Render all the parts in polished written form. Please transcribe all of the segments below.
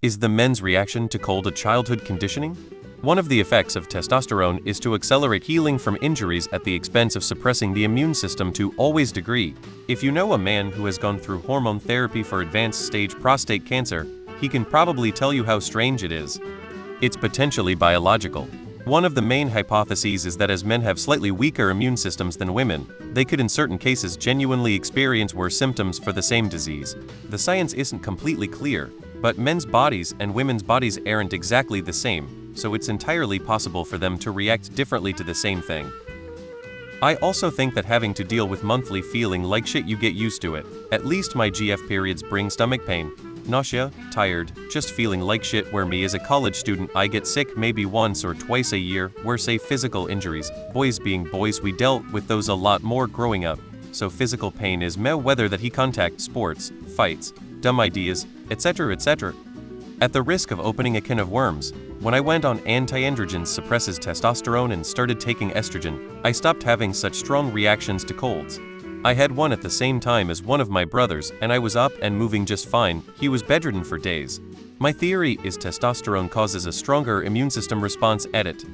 Is the men's reaction to cold a childhood conditioning? One of the effects of testosterone is to accelerate healing from injuries at the expense of suppressing the immune system to always degree. If you know a man who has gone through hormone therapy for advanced stage prostate cancer, he can probably tell you how strange it is. It's potentially biological. One of the main hypotheses is that as men have slightly weaker immune systems than women, they could in certain cases genuinely experience worse symptoms for the same disease. The science isn't completely clear, but men's bodies and women's bodies aren't exactly the same, so it's entirely possible for them to react differently to the same thing. I also think that having to deal with monthly feeling like shit, you get used to it. At least my GF periods bring stomach pain, nausea, tired, just feeling like shit, where me as a college student I get sick maybe once or twice a year, where say physical injuries. Boys being boys, we dealt with those a lot more growing up, so physical pain is meh, whether that he contact sports, fights, dumb ideas, etc. etc. At the risk of opening a can of worms, when I went on anti-androgens suppresses testosterone and started taking estrogen, I stopped having such strong reactions to colds. I had one at the same time as one of my brothers, and I was up and moving just fine. He was bedridden for days. My theory is testosterone causes a stronger immune system response at it.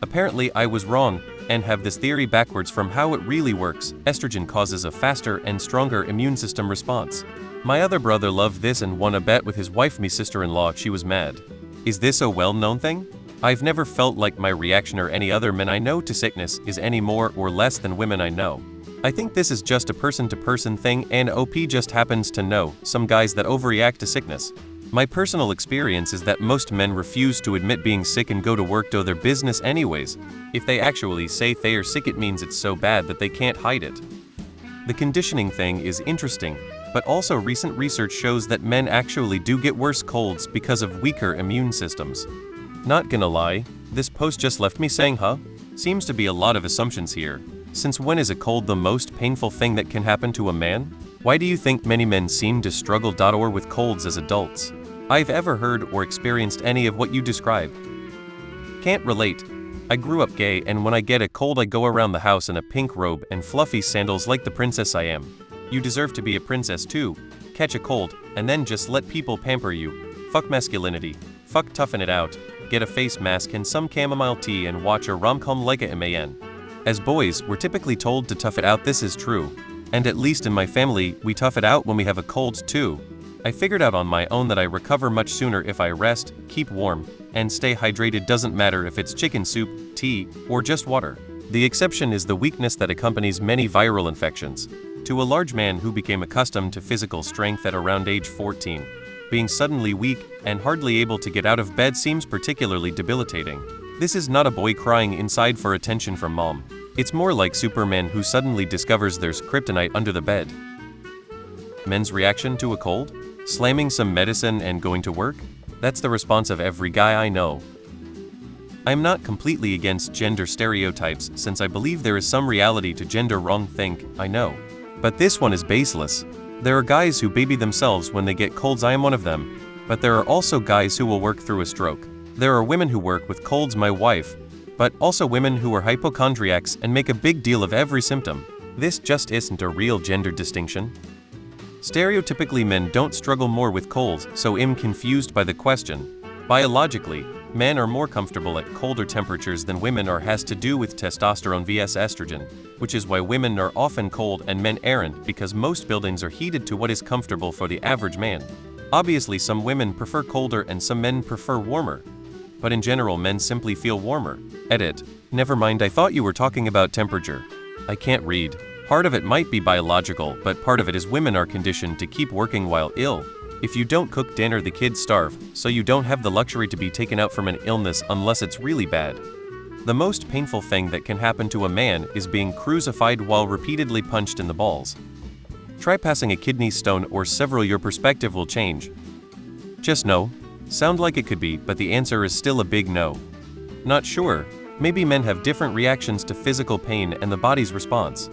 Apparently I was wrong, and have this theory backwards from how it really works. Estrogen causes a faster and stronger immune system response. My other brother loved this and won a bet with his wife, me sister-in-law. She was mad. Is this a well-known thing? I've never felt like my reaction or any other men I know to sickness is any more or less than women I know. I think this is just a person-to-person thing, and OP just happens to know some guys that overreact to sickness. My personal experience is that most men refuse to admit being sick and go to work, do their business anyways. If they actually say they are sick, it means it's so bad that they can't hide it. The conditioning thing is interesting, but also recent research shows that men actually do get worse colds because of weaker immune systems. Not gonna lie, this post just left me saying huh? Seems to be a lot of assumptions here. Since when is a cold the most painful thing that can happen to a man? Why do you think many men seem to struggle or with colds as adults? I've ever heard or experienced any of what you describe. Can't relate. I grew up gay, and when I get a cold I go around the house in a pink robe and fluffy sandals like the princess I am. You deserve to be a princess too. Catch a cold, and then just let people pamper you. Fuck masculinity. Fuck toughen it out. Get a face mask and some chamomile tea and watch a rom-com like a man. As boys, we're typically told to tough it out. This is true. And at least in my family, we tough it out when we have a cold too. I figured out on my own that I recover much sooner if I rest, keep warm, and stay hydrated. Doesn't matter if it's chicken soup, tea, or just water. The exception is the weakness that accompanies many viral infections. To a large man who became accustomed to physical strength at around age 14, being suddenly weak and hardly able to get out of bed seems particularly debilitating. This is not a boy crying inside for attention from mom. It's more like Superman who suddenly discovers there's kryptonite under the bed. Men's reaction to a cold? Slamming some medicine and going to work? That's the response of every guy I know. I'm not completely against gender stereotypes, since I believe there is some reality to gender wrong think, I know. But this one is baseless. There are guys who baby themselves when they get colds. I am one of them. But there are also guys who will work through a stroke. There are women who work with colds, my wife, but also women who are hypochondriacs and make a big deal of every symptom. This just isn't a real gender distinction. Stereotypically, men don't struggle more with colds, so I'm confused by the question. Biologically, men are more comfortable at colder temperatures than women are, has to do with testosterone vs estrogen, which is why women are often cold and men aren't, because most buildings are heated to what is comfortable for the average man. Obviously some women prefer colder and some men prefer warmer. But in general men simply feel warmer. Edit. Never mind, I thought you were talking about temperature. I can't read. Part of it might be biological, but part of it is women are conditioned to keep working while ill. If you don't cook dinner, the kids starve, so you don't have the luxury to be taken out from an illness unless it's really bad. The most painful thing that can happen to a man is being crucified while repeatedly punched in the balls. Try passing a kidney stone or several, your perspective will change. Just no. Sound like it could be, but the answer is still a big no. Not sure. Maybe men have different reactions to physical pain and the body's response.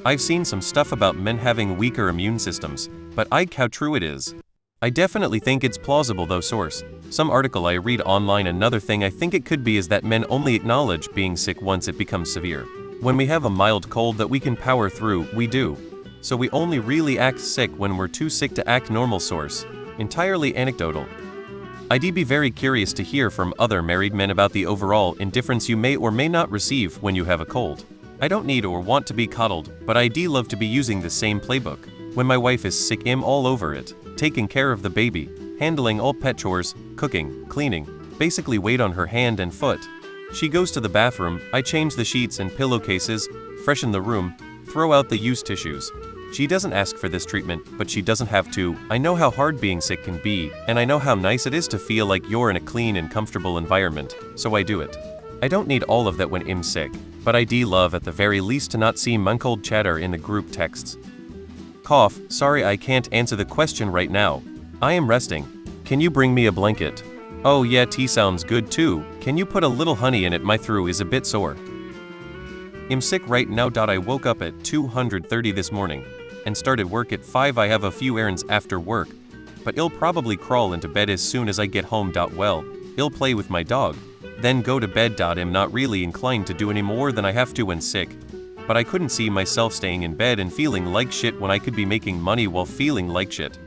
I've seen some stuff about men having weaker immune systems, but how true it is. I definitely think it's plausible though. Source: some article I read online. Another thing I think it could be is that men only acknowledge being sick once it becomes severe. When we have a mild cold that we can power through, we do. So we only really act sick when we're too sick to act normal. Source: entirely anecdotal. I'd be very curious to hear from other married men about the overall indifference you may or may not receive when you have a cold. I don't need or want to be coddled, but I'd love to be using the same playbook. When my wife is sick, I'm all over it, taking care of the baby, handling all pet chores, cooking, cleaning, basically weight on her hand and foot. She goes to the bathroom, I change the sheets and pillowcases, freshen the room, throw out the used tissues. She doesn't ask for this treatment, but she doesn't have to. I know how hard being sick can be, and I know how nice it is to feel like you're in a clean and comfortable environment, so I do it. I don't need all of that when I'm sick, but I love at the very least to not see monk-old chatter in the group texts. Cough, sorry I can't answer the question right now. I am resting. Can you bring me a blanket? Oh yeah, tea sounds good too. Can you put a little honey in it? My throat is a bit sore. I'm sick right now. I woke up at 2:30 this morning and started work at 5. I have a few errands after work, but I'll probably crawl into bed as soon as I get home. Well, I'll play with my dog, then go to bed. I'm not really inclined to do any more than I have to when sick, but I couldn't see myself staying in bed and feeling like shit when I could be making money while feeling like shit.